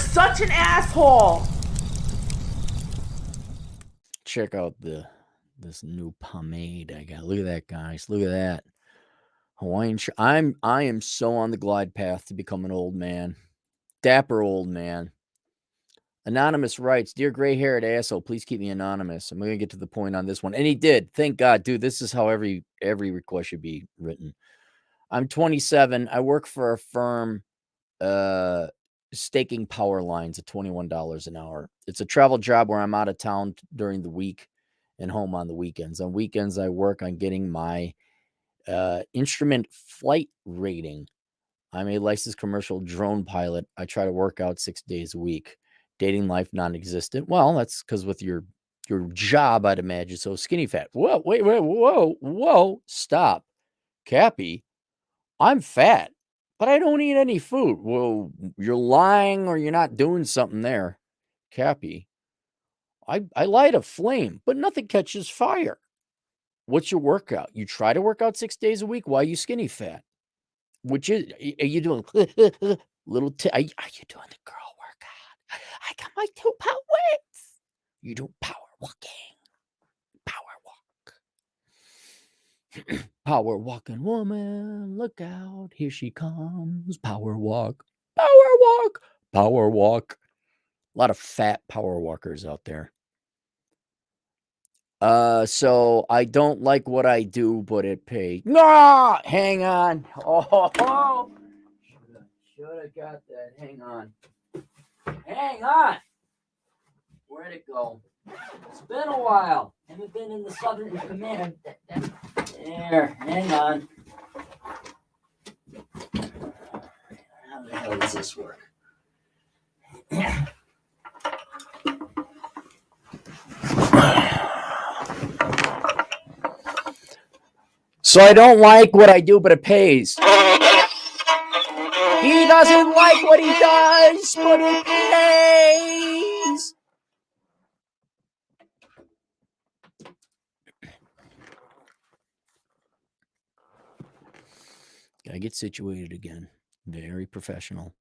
such an asshole. Check out this new pomade I got. Look at that, guys. Look at that. Hawaiian. I am so on the glide path to become an old man. Dapper old man. Anonymous writes, "Dear gray-haired asshole, please keep me anonymous. I'm going to get to the point on this one." And he did. Thank God, dude. This is how every request should be written. I'm 27. I work for a firm staking power lines at $21 an hour. It's a travel job where I'm out of town during the week and home on the weekends. On weekends, I work on getting my instrument flight rating. I'm a licensed commercial drone pilot. I try to work out 6 days a week. Dating life non-existent. Well, that's because with your job, I'd imagine. So skinny fat. Whoa, wait, whoa, stop. Cappy, I'm fat, but I don't eat any food. Well, you're lying or you're not doing something there. Cappy, I light a flame, but nothing catches fire. What's your workout? You try to work out 6 days a week. Why are you skinny fat? Which is, are you doing little, are you doing the girl workout? I got my 2-pound weights. You do power walking. Power walk. Power walking woman, look out. Here she comes. Power walk. Power walk. Power walk. A lot of fat power walkers out there. So I don't like what I do, but it pays. No, hang on. Oh, should have got that. Hang on. Where'd it go? It's been a while. Haven't been in the Southern Command. There, hang on. How the hell does this work? So I don't like what I do, but it pays. He doesn't like what he does, but it pays. Gotta get situated again. Very professional.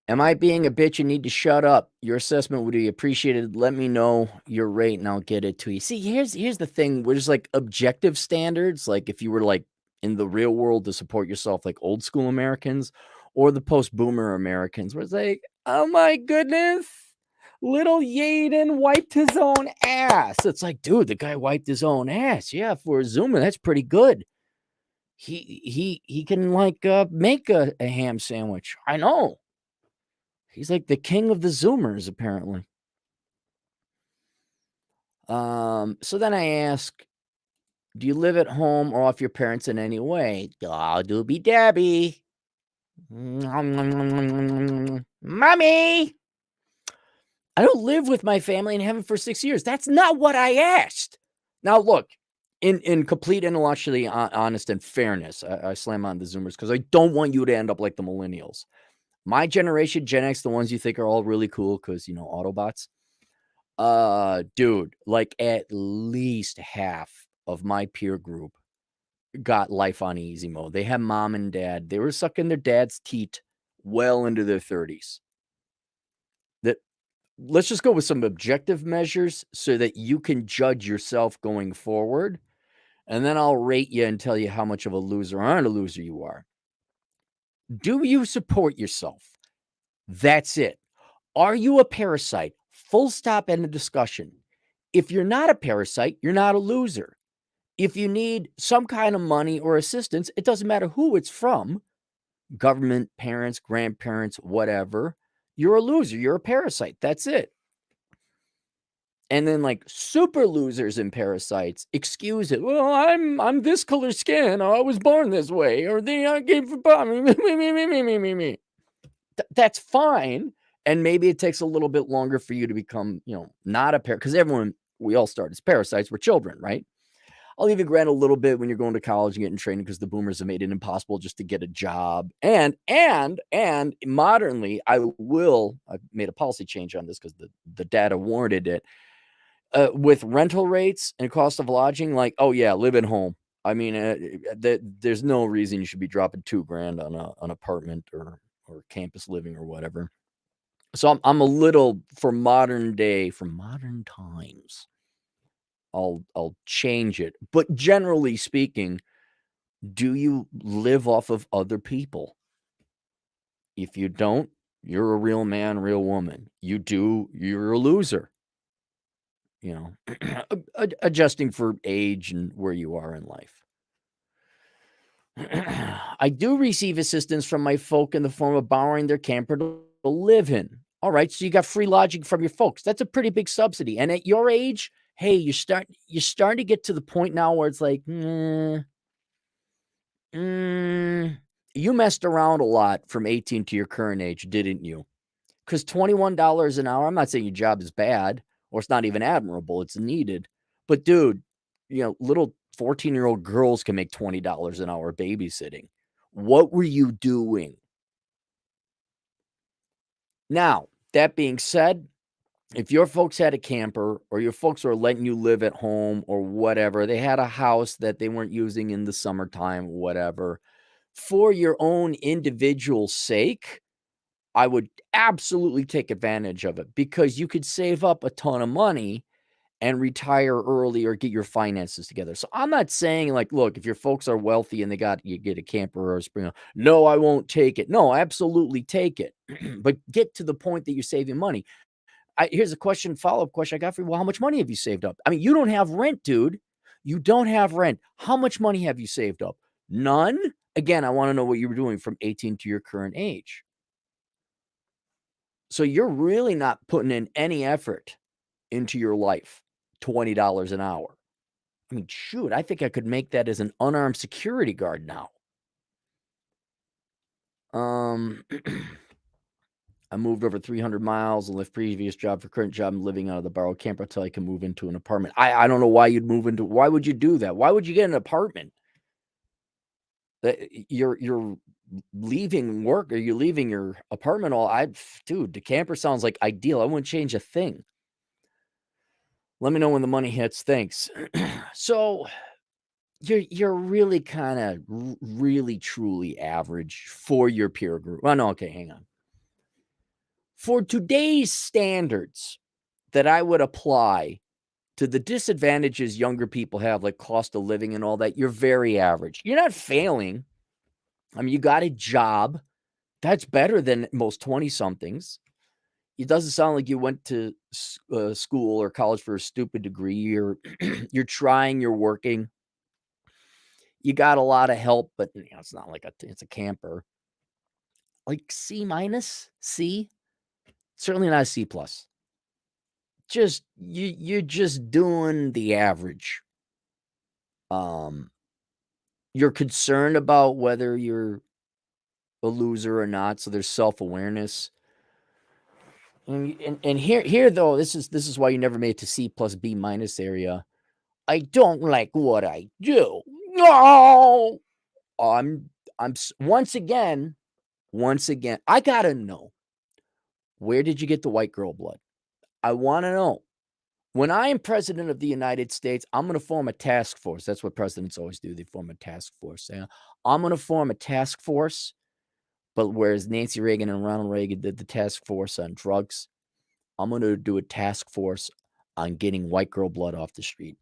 Am I being a bitch and need to shut up? Your assessment would be appreciated. Let me know your rate and I'll get it to you. See, here's the thing. We're just like objective standards. Like if you were like in the real world to support yourself, like old school Americans or the post-boomer Americans, where it's like, oh my goodness, little Yaden wiped his own ass. It's like, dude, the guy wiped his own ass. Yeah, for a Zoomer, that's pretty good. He can like make a ham sandwich. I know. He's like the king of the Zoomers, apparently. So then I ask, do you live at home or off your parents in any way? Oh, doobie dabby. Mommy! I don't live with my family and haven't for 6 years. That's not what I asked. Now, look, in complete intellectually honest and fairness, I slam on the Zoomers because I don't want you to end up like the millennials. My generation, Gen X, the ones you think are all really cool because, you know, Autobots. Dude, like at least half of my peer group got life on easy mode. They had mom and dad. They were sucking their dad's teat well into their 30s. Let's just go with some objective measures so that you can judge yourself going forward. And then I'll rate you and tell you how much of a loser or not a loser you are. Do you support yourself? That's it. Are you a parasite? Full stop, end of discussion. If you're not a parasite, you're not a loser. If you need some kind of money or assistance, it doesn't matter who it's from, government, parents, grandparents, whatever, you're a loser. You're a parasite. That's it. And then like super losers and parasites excuse it. Well, I'm this color skin. I was born this way, or they gave me. That's fine. And maybe it takes a little bit longer for you to become, you know, not a parasite. Because we all start as parasites. We're children, right? I'll even grant a little bit when you're going to college and getting training because the boomers have made it impossible just to get a job. And modernly, I've made a policy change on this because the data warranted it. With rental rates and cost of lodging, like, oh yeah, live at home. I mean, there's no reason you should be dropping $2,000 on an apartment or campus living or whatever. So I'm a little for modern times. I'll change it. But generally speaking, do you live off of other people? If you don't, you're a real man, real woman. You do, you're a loser. You know, adjusting for age and where you are in life. I do receive assistance from my folk in the form of borrowing their camper to live in. All right, so you got free lodging from your folks. That's a pretty big subsidy. And at your age, hey, you're starting to get to the point now where it's like, you messed around a lot from 18 to your current age, didn't you? Because $21 an hour, I'm not saying your job is bad or it's not even admirable, it's needed. But dude, little 14-year-old girls can make $20 an hour babysitting. What were you doing? Now, that being said, if your folks had a camper or your folks were letting you live at home or whatever, they had a house that they weren't using in the summertime, whatever, for your own individual sake, I would absolutely take advantage of it because you could save up a ton of money and retire early or get your finances together. So I'm not saying like, look, if your folks are wealthy and you get a camper or a spring, no, I won't take it. No, absolutely take it. But get to the point that you're saving money. Here's a follow-up question I got for you. Well, how much money have you saved up? I mean, you don't have rent, dude. You don't have rent. How much money have you saved up? None? Again, I want to know what you were doing from 18 to your current age. So you're really not putting in any effort into your life. $20 an hour. I mean, shoot, I think I could make that as an unarmed security guard now. I moved over 300 miles and left previous job for current job. I'm living out of the borrowed camper until I can move into an apartment. I don't know why you'd why would you do that? Why would you get an apartment? That you're leaving work or you're leaving your apartment dude, the camper sounds like ideal. I wouldn't change a thing. Let me know when the money hits. Thanks. So you're really kind of really truly average for your peer group. Well, no, okay, hang on. For today's standards that I would apply to the disadvantages younger people have, like cost of living and all that, you're very average. You're not failing. I mean, you got a job. That's better than most 20-somethings. It doesn't sound like you went to school or college for a stupid degree. You're trying, you're working. You got a lot of help, but it's not like it's a camper. Like C minus, C, certainly not a C plus. Just you're just doing the average. You're concerned about whether you're a loser or not, so there's self-awareness. And here though, this is why you never made it to C plus B minus area. I don't like what I do. No, I'm once again, I gotta know, where did you get the white girl blood? I want to know. When I am president of the United States, I'm going to form a task force. That's what presidents always do. They form a task force. I'm going to form a task force, but whereas Nancy Reagan and Ronald Reagan did the task force on drugs, I'm going to do a task force on getting white girl blood off the street.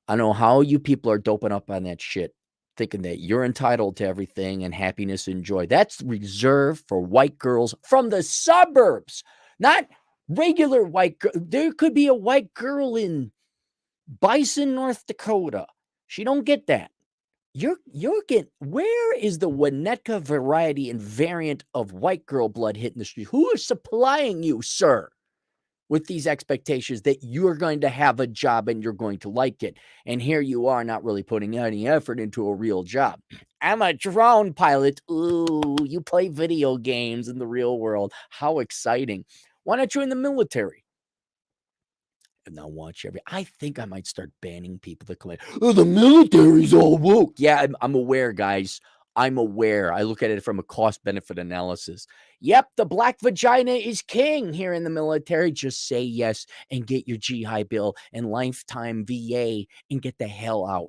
I know how you people are doping up on that shit, thinking that you're entitled to everything and happiness and joy. That's reserved for white girls from the suburbs, not regular white girl. There could be a white girl in Bison, North Dakota. She don't get that. You're getting, where is the Winnetka variety and variant of white girl blood hitting the street? Who is supplying you, sir, with these expectations that you're going to have a job and you're going to like it? And here you are not really putting any effort into a real job. I'm a drone pilot. Ooh, you play video games in the real world. How exciting. Why not join the military? And now watch I think I might start banning people that claim, oh, the military's all woke. Yeah, I'm aware, guys. I'm aware. I look at it from a cost-benefit analysis. Yep, the black vagina is king here in the military. Just say yes and get your GI Bill and lifetime VA and get the hell out.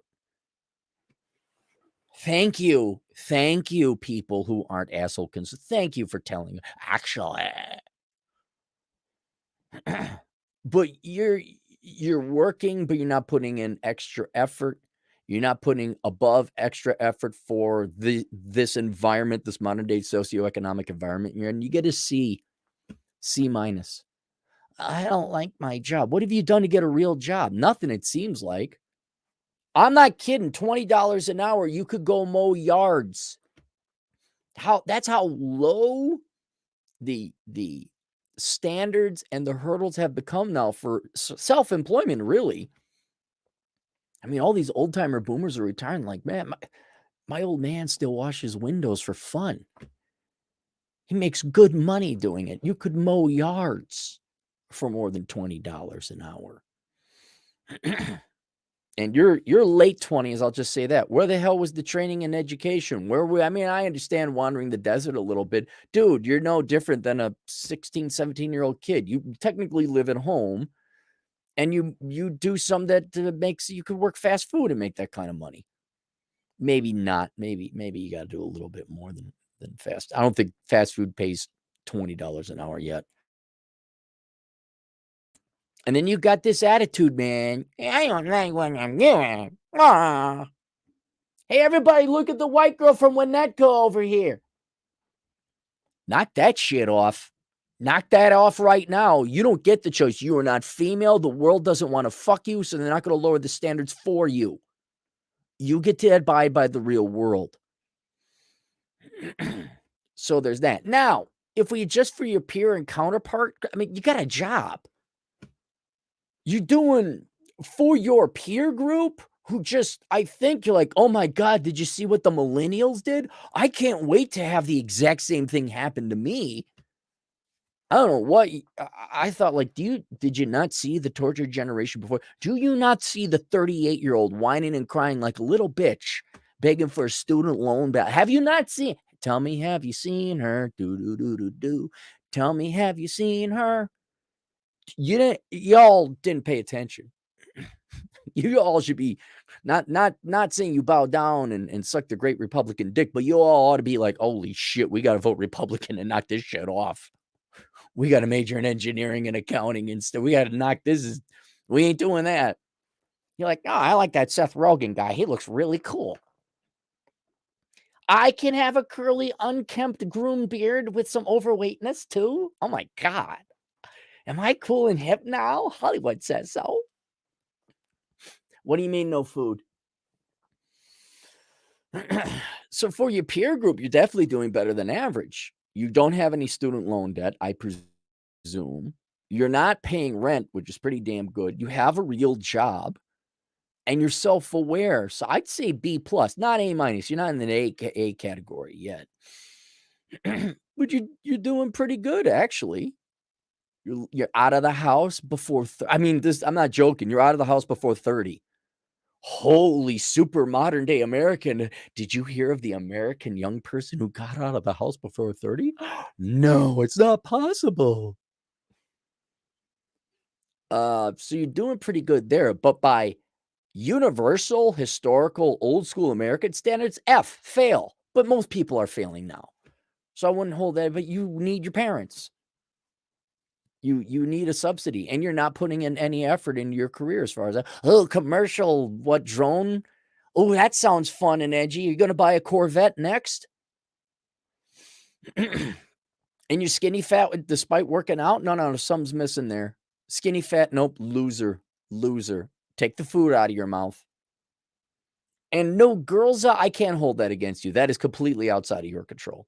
Thank you. Thank you, people who aren't asshole thank you for telling me. Actually, but you're working, but you're not putting in extra effort. You're not putting above extra effort for this environment, this modern day socioeconomic environment you're in. You get a C minus. I don't like my job. What have you done to get a real job? Nothing, it seems like. I'm not kidding. $20 an hour, you could go mow yards. That's how low the standards and the hurdles have become now for self-employment, really. I mean, all these old-timer boomers are retiring like, man, my old man still washes windows for fun. He makes good money doing it. You could mow yards for more than $20 an hour. And you're late 20s, I'll just say that. Where the hell was the training and education? I mean, I understand wandering the desert a little bit. Dude, you're no different than a 16, 17-year-old kid. You technically live at home, and you do some that makes you could work fast food and make that kind of money. Maybe not. Maybe you got to do a little bit more than fast. I don't think fast food pays $20 an hour yet. And then you got this attitude, man. I don't like what I'm doing. Ah. Hey, everybody, look at the white girl from Winnetka over here. Knock that shit off. Knock that off right now. You don't get the choice. You are not female. The world doesn't want to fuck you, so they're not going to lower the standards for you. You get to abide by the real world. So there's that. Now, if we adjust for your peer and counterpart, I mean, you got a job. You're doing for your peer group who just, I think you're like, oh my God, did you see what the millennials did? I can't wait to have the exact same thing happen to me. I don't know what I thought, like, did you not see the tortured generation before? Do you not see the 38-year-old whining and crying like a little bitch, begging for a student loan back? Have you not seen? Tell me, have you seen her? Do do do do do. Tell me, have you seen her? Y'all didn't pay attention. You all should be not saying you bow down and suck the great Republican dick, but you all ought to be like, holy shit, we got to vote Republican and knock this shit off. We got to major in engineering and accounting instead. We got to knock this. We ain't doing that. You're like, oh, I like that Seth Rogen guy. He looks really cool. I can have a curly, unkempt, groomed beard with some overweightness too. Oh my God. Am I cool and hip now? Hollywood says so. What do you mean no food? So for your peer group, you're definitely doing better than average. You don't have any student loan debt, I presume. You're not paying rent, which is pretty damn good. You have a real job and you're self-aware. So I'd say B plus, not A minus. You're not in the A category yet. But you're doing pretty good, actually. You're out of the house before I mean, I'm not joking. You're out of the house before 30. Holy super modern day American. Did you hear of the American young person who got out of the house before 30? No, it's not possible. So you're doing pretty good there, but by universal, historical, old school American standards, F, fail. But most people are failing now. So I wouldn't hold that, but you need your parents. You need a subsidy, and you're not putting in any effort into your career as far as that. Oh, commercial, what drone? Oh, that sounds fun and edgy. You're going to buy a Corvette next? And you're skinny fat despite working out? No, something's missing there. Skinny fat, nope, loser. Take the food out of your mouth. And no, girls, I can't hold that against you. That is completely outside of your control.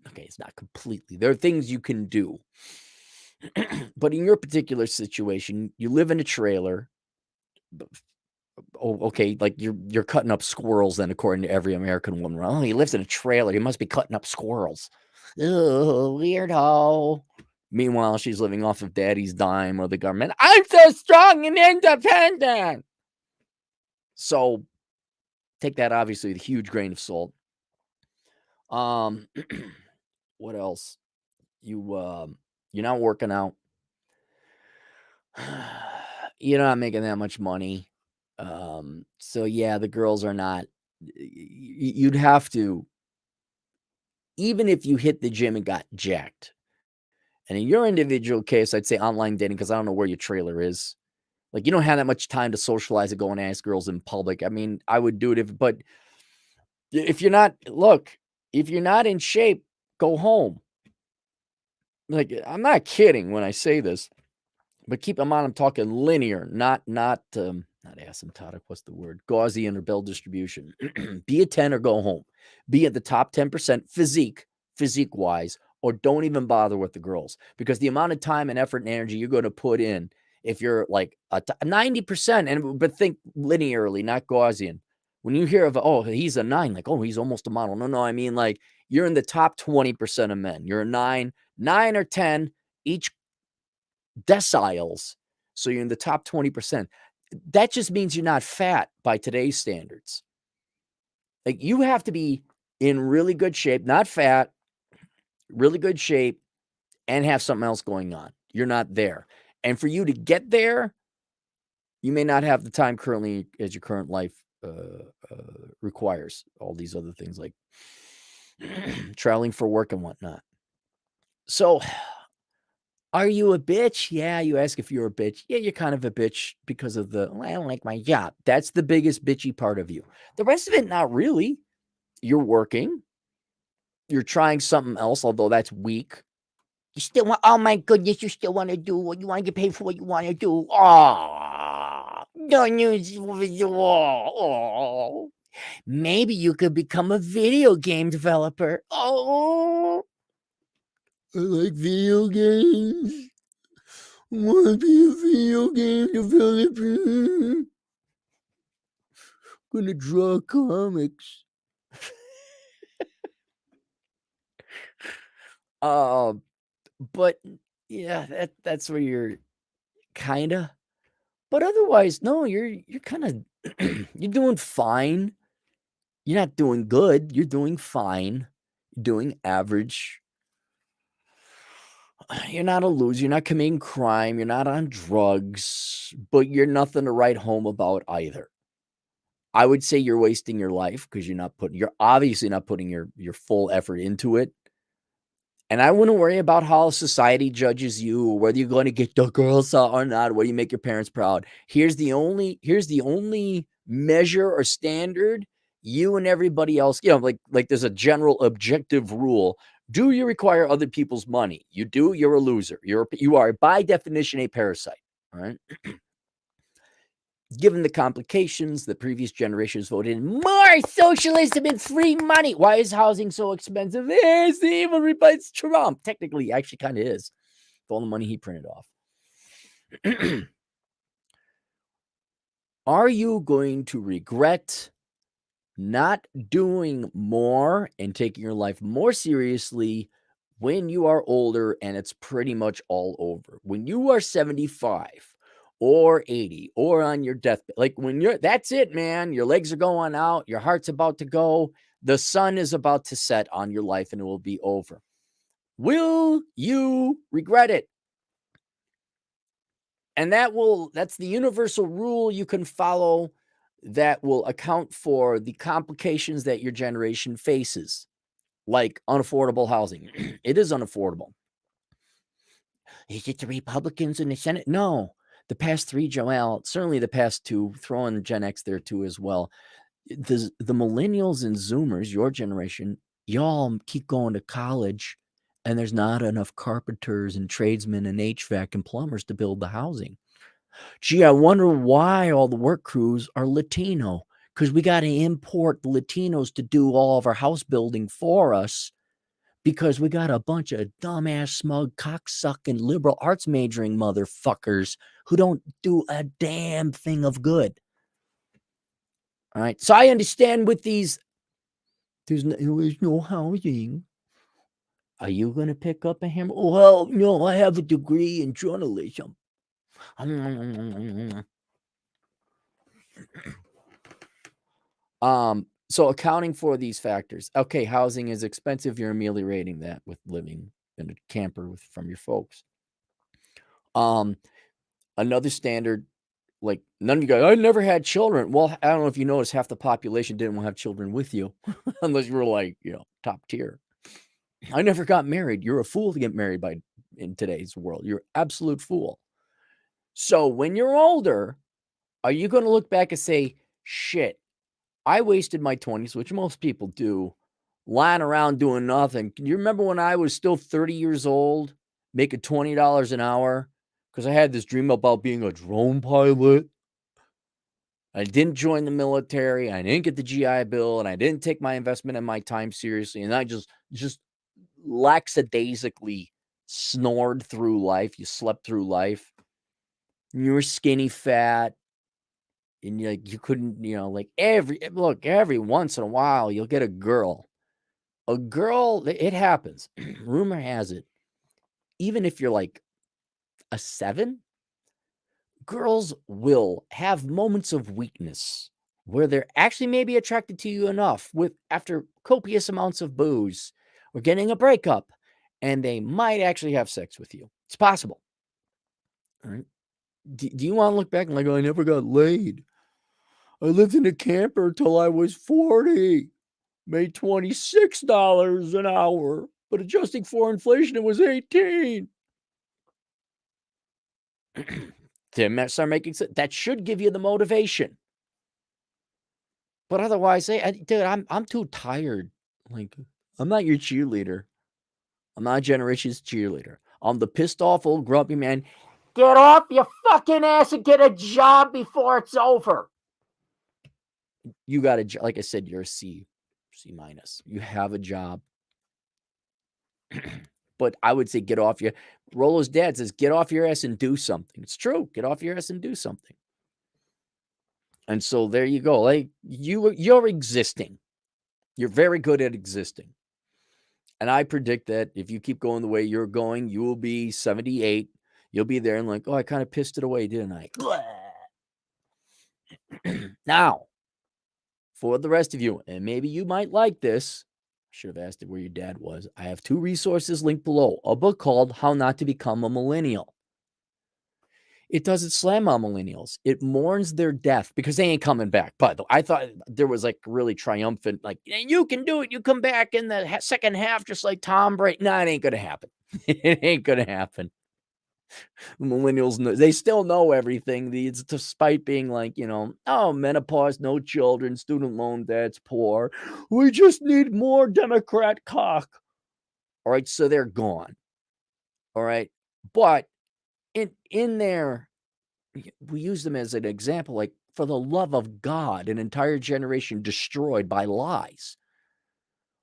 Okay, it's not completely. There are things you can do. But in your particular situation, you live in a trailer. Oh, okay, like you're cutting up squirrels then, according to every American woman. Oh, he lives in a trailer. He must be cutting up squirrels. Oh, weirdo. Meanwhile, she's living off of daddy's dime or the government. I'm so strong and independent. So take that obviously with a huge grain of salt. What else? You're not working out. You're not making that much money. So yeah, the girls are not you'd have to, even if you hit the gym and got jacked. And in your individual case, I'd say online dating because I don't know where your trailer is. Like, you don't have that much time to socialize and go and ask girls in public. I mean, I would do it but if you're not, look, if you're not in shape, go home. Like, I'm not kidding when I say this, but keep in mind, I'm talking linear, not asymptotic. What's the word? Gaussian or Bell distribution. Be a 10 or go home. Be at the top 10% physique wise, or don't even bother with the girls, because the amount of time and effort and energy you're going to put in, if you're like 90%, but think linearly, not Gaussian. When you hear of, oh, he's a 9, like, oh, he's almost a model. No, I mean, like, you're in the top 20% of men. You're a 9 or 10, each deciles. So you're in the top 20%. That just means you're not fat by today's standards. Like, you have to be in really good shape, not fat, really good shape, and have something else going on. You're not there. And for you to get there, you may not have the time currently as your current life requires. All these other things like traveling for work and whatnot. So, are you a bitch? Yeah, you ask if you're a bitch. Yeah, you're kind of a bitch because of I don't like my job. That's the biggest bitchy part of you. The rest of it, not really. You're working. You're trying something else, although that's weak. You still want, oh my goodness, you still want to do what you want to get paid for what you want to do. Oh, don't use oh. Maybe you could become a video game developer. Oh, I like video games. I want to be a video game developer. I'm gonna draw comics. But yeah, that's where you're kinda. But otherwise, no, you're kind of you're doing fine. You're not doing good. You're doing fine. You're doing average. You're not a loser. You're not committing crime. You're not on drugs, but you're nothing to write home about either. I would say you're wasting your life because you're obviously not putting your full effort into it. And I wouldn't worry about how society judges you, or whether you're going to get the girls out or not, whether you make your parents proud. Here's the only measure or standard: you and everybody else, like there's a general objective rule. Do you require other people's money? You do, you're a loser. You are by definition a parasite. All right. Given the complications, the previous generations voted in more socialism and free money. Why is housing so expensive? It's the evil replace Trump. Technically, actually kind of is. With all the money he printed off. Are you going to regret not doing more and taking your life more seriously when you are older and it's pretty much all over? When you are 75 or 80 or on your deathbed, like that's it, man. Your legs are going out, your heart's about to go, the sun is about to set on your life and it will be over. Will you regret it? And that's the universal rule you can follow that will account for the complications that your generation faces, like unaffordable housing. It is unaffordable. Is it the Republicans in the Senate? No. The past three, Joel, certainly the past two, throw in Gen X there too as well. The millennials and Zoomers, your generation, y'all keep going to college, and there's not enough carpenters and tradesmen and HVAC and plumbers to build the housing. Gee, I wonder why all the work crews are Latino, because we got to import the Latinos to do all of our house building for us, because we got a bunch of dumbass, smug, cocksucking, liberal arts majoring motherfuckers who don't do a damn thing of good. All right. So I understand with these, there's no housing. Are you going to pick up a hammer? Well, no, I have a degree in journalism. So accounting for these factors. Okay, housing is expensive. You're ameliorating that with living in a camper from your folks. Another standard Like none of you guys, I never had children. Well, I don't know if you noticed, half the population didn't want to have children with you, unless you were like, top tier. I never got married. You're a fool to get married in today's world. You're an absolute fool. So when you're older, are you going to look back and say, shit, I wasted my 20s, which most people do, lying around doing nothing? Can you remember when I was still 30 years old, making $20 an hour? Because I had this dream about being a drone pilot. I didn't join the military. I didn't get the GI Bill, and I didn't take my investment and my time seriously. And I just lackadaisically snored through life. You slept through life. You were skinny fat. And you couldn't, every once in a while, you'll get a girl. A girl, it happens. Rumor has it, even if you're like a 7, girls will have moments of weakness where they're actually maybe attracted to you enough after copious amounts of booze or getting a breakup, and they might actually have sex with you. It's possible. All right. Do you want to look back and like, oh, I never got laid. I lived in a camper till I was 40, made $26 an hour, but adjusting for inflation, it was 18. Start making sense. That should give you the motivation. But otherwise, dude, I'm too tired. Like, I'm not your cheerleader. I'm not Generation's cheerleader. I'm the pissed off old grumpy man. Get off your fucking ass and get a job before it's over. You got a job. Like I said, you're a C minus. You have a job. But I would say get off your... Rollo's dad says, get off your ass and do something. It's true. Get off your ass and do something. And so there you go. Like you're existing. You're very good at existing. And I predict that if you keep going the way you're going, you will be 78. You'll be there and like, oh, I kind of pissed it away, didn't I? Now, for the rest of you, and maybe you might like this, I should have asked it where your dad was. I have 2 resources linked below. A book called How Not to Become a Millennial. It doesn't slam on millennials. It mourns their death because they ain't coming back. By the way, I thought there was like really triumphant, like, you can do it. You come back in the second half just like Tom Brady. No, it ain't going to happen. It ain't going to happen. Millennials, they still know everything. Despite being like, oh, menopause, no children, student loan debts, poor. We just need more Democrat cock. All right, so they're gone. All right, but in there, we use them as an example, like, for the love of God, an entire generation destroyed by lies.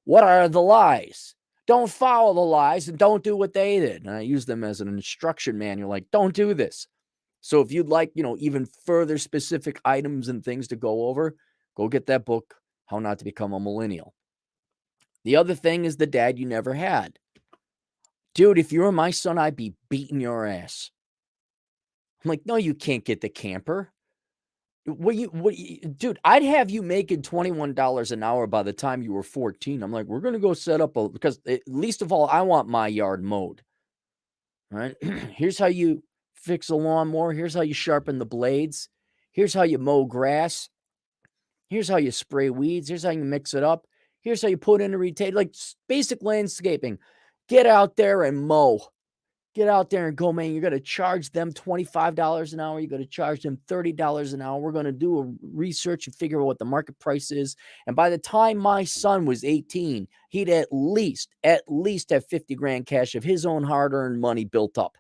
What are the lies? Don't follow the lies and don't do what they did. And I use them as an instruction manual, like, don't do this. So if you'd like, even further specific items and things to go over, go get that book, How Not to Become a Millennial. The other thing is the dad you never had. Dude, if you were my son, I'd be beating your ass. I'm like, no, you can't get the camper. Dude, I'd have you making $21 an hour by the time you were 14. I'm like, we're going to go set up because least of all, I want my yard mowed. All right. Here's how you fix a lawnmower. Here's how you sharpen the blades. Here's how you mow grass. Here's how you spray weeds. Here's how you mix it up. Here's how you put in a retain, like basic landscaping. Get out there and mow. Get out there and go, man. You're going to charge them $25 an hour. You're going to charge them $30 an hour. We're going to do a research and figure out what the market price is. And by the time my son was 18, he'd at least have 50 grand cash of his own hard-earned money built up.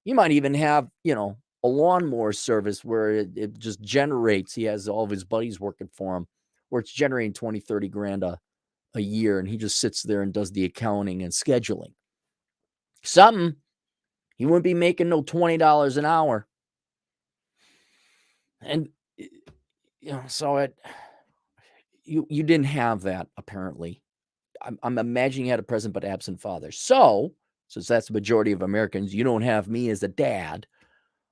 You might even have, a lawnmower service where it just generates. He has all of his buddies working for him, where it's generating 20, 30 grand a year. And he just sits there and does the accounting and scheduling. Something. He wouldn't be making no $20 an hour. And, so you didn't have that, apparently. I'm imagining you had a present but absent father. So, since that's the majority of Americans, you don't have me as a dad.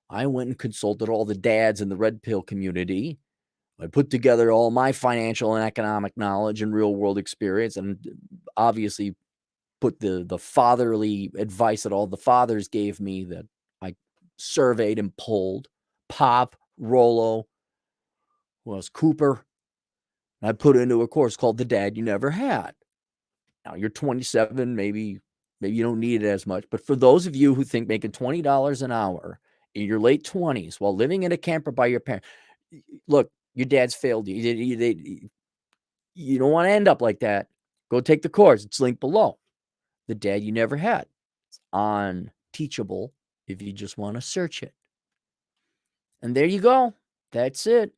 I went and consulted all the dads in the red pill community. I put together all my financial and economic knowledge and real world experience, and obviously put the fatherly advice that all the fathers gave me that I surveyed and polled. Pop, Rolo, who else? Cooper. I put into a course called The Dad You Never Had. Now you're 27, maybe you don't need it as much. But for those of you who think making $20 an hour in your late 20s while living in a camper by your parents, look, your dad's failed you. You don't want to end up like that. Go take the course. It's linked below. The Dad You Never Had. It's on Teachable if you just want to search it. And there you go. That's it.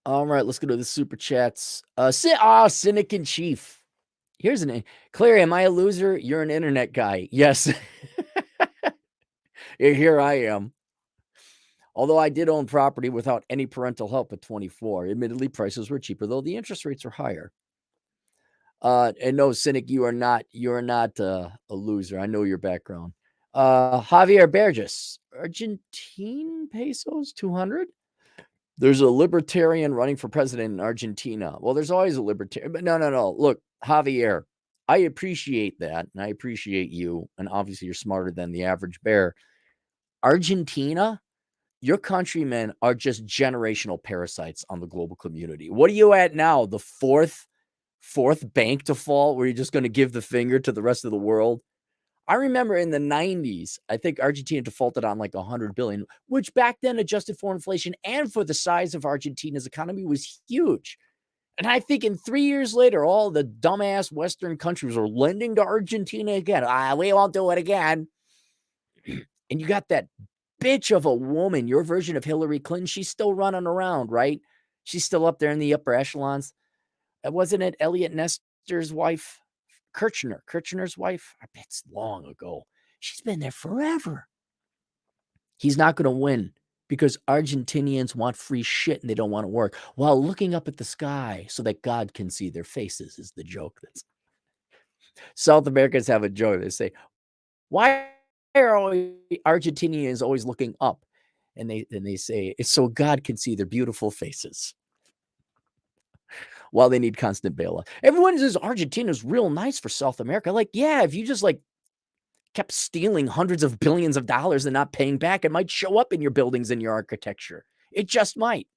All right, let's go to the super chats. Cynic in Chief. Here's an Clary. Am I a loser? You're an internet guy. Yes. Here I am. Although I did own property without any parental help at 24. Admittedly, prices were cheaper, though the interest rates are higher. And no, Cynic, you're not a loser. I know your background. Javier Burgess, Argentine pesos, 200. There's a libertarian running for president in Argentina. Well, there's always a libertarian, but no. Look, Javier, I appreciate that, and I appreciate you, and obviously you're smarter than the average bear. Argentina, your countrymen are just generational parasites on the global community. What are you at now? The fourth bank to fall, where you're just going to give the finger to the rest of the world? I remember in the 90s, I think Argentina defaulted on like 100 billion, which back then, adjusted for inflation and for the size of Argentina's economy, was huge. And I think in 3 years later, all the dumbass Western countries are lending to Argentina again. We won't do it again. And you got that bitch of a woman, your version of Hillary Clinton. She's still running around, right? She's still up there in the upper echelons. Wasn't it Elliot Nestor's wife? Kirchner's wife? I bet it's long ago. She's been there forever. He's not going to win because Argentinians want free shit and they don't want to work while looking up at the sky so that God can see their faces is the joke. That's South Americans have a joke. They say, why are Argentinians always looking up? And they say, it's so God can see their beautiful faces while they need constant bailout. Everyone says Argentina's real nice for South America. Like, yeah, if you just like kept stealing hundreds of billions of dollars and not paying back, it might show up in your buildings and your architecture. It just might.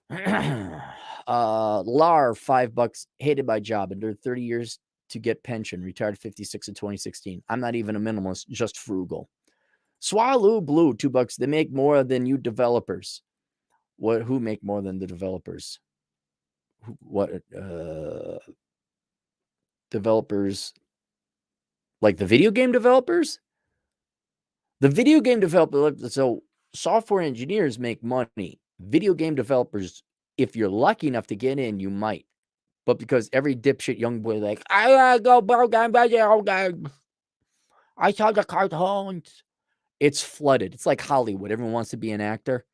Lar, $5. Hated my job. Endured 30 years to get pension. Retired 56 in 2016. I'm not even a minimalist, just frugal. Swallow Blue, $2. They make more than you developers. Who make more than the developers? Developers, like the video game developers? The video game developers, so software engineers make money. Video game developers, if you're lucky enough to get in, you might. But because every dipshit young boy like, I gotta go program video game. I saw the cartoons. It's flooded. It's like Hollywood. Everyone wants to be an actor.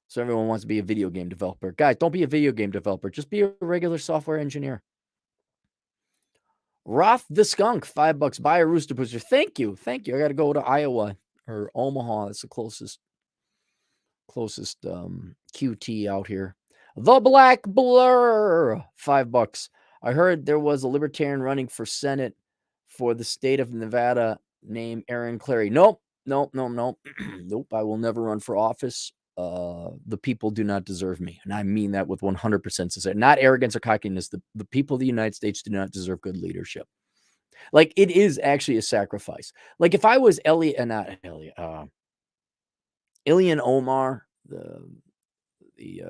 So everyone wants to be a video game developer. Guys, don't be a video game developer. Just be a regular software engineer. Roth the Skunk, $5. Buy a rooster booster. Thank you. I got to go to Iowa or Omaha. That's the closest QT out here. The Black Blur, $5. I heard there was a libertarian running for Senate for the state of Nevada named Aaron Clary. Nope. Nope. I will never run for office. The people do not deserve me. And I mean that with 100% sincerity. Not arrogance or cockiness. The people of the United States do not deserve good leadership. Like, it is actually a sacrifice. Like, if I was Ilhan Omar, the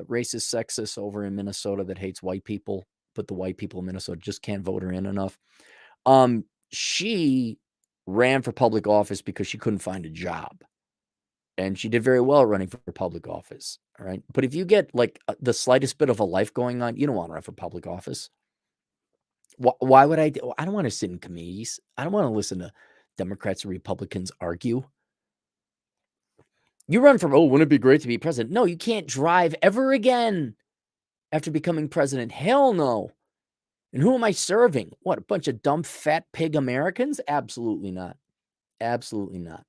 racist sexist over in Minnesota that hates white people, but the white people in Minnesota just can't vote her in enough. She ran for public office because she couldn't find a job. And she did very well running for public office. All right. But if you get like the slightest bit of a life going on, you don't want to run for public office. Why would I don't want to sit in committees. I don't want to listen to Democrats and Republicans argue. You run for, wouldn't it be great to be president? No, you can't drive ever again after becoming president. Hell no. And who am I serving? What, a bunch of dumb, fat pig Americans? Absolutely not. Absolutely not.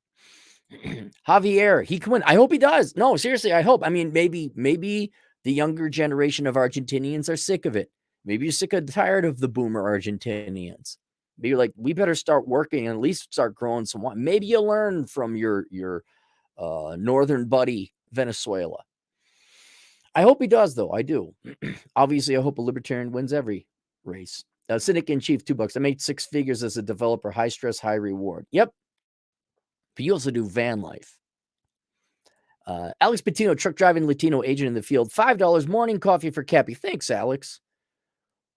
Javier, he can win. I hope he does. No, seriously, I hope. I mean, maybe the younger generation of Argentinians are sick of it. Maybe you're sick and tired of the boomer Argentinians. Be like, we better start working and at least start growing some wine. Maybe you learn from your northern buddy, Venezuela. I hope he does, though. I do. Obviously, I hope a libertarian wins every race. Cynic in Chief, $2. I made 6 figures as a developer. High stress, high reward. Yep. But you also do van life. Alex Patino, truck driving Latino agent in the field. $5 morning coffee for Cappy. Thanks, Alex.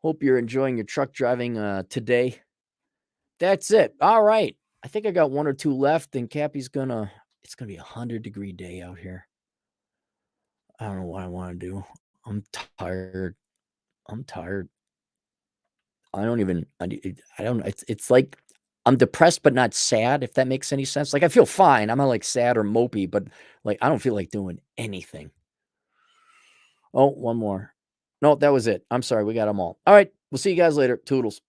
Hope you're enjoying your truck driving today. That's it. All right. I think I got 1 or 2 left, and Cappy's it's gonna be 100-degree day out here. I don't know what I want to do. I'm tired. I don't. It's like I'm depressed but not sad, if that makes any sense. Like, I feel fine. I'm not like sad or mopey, but like I don't feel like doing anything. Oh, one more. No, that was it. I'm sorry. We got them all. All right. We'll see you guys later. Toodles.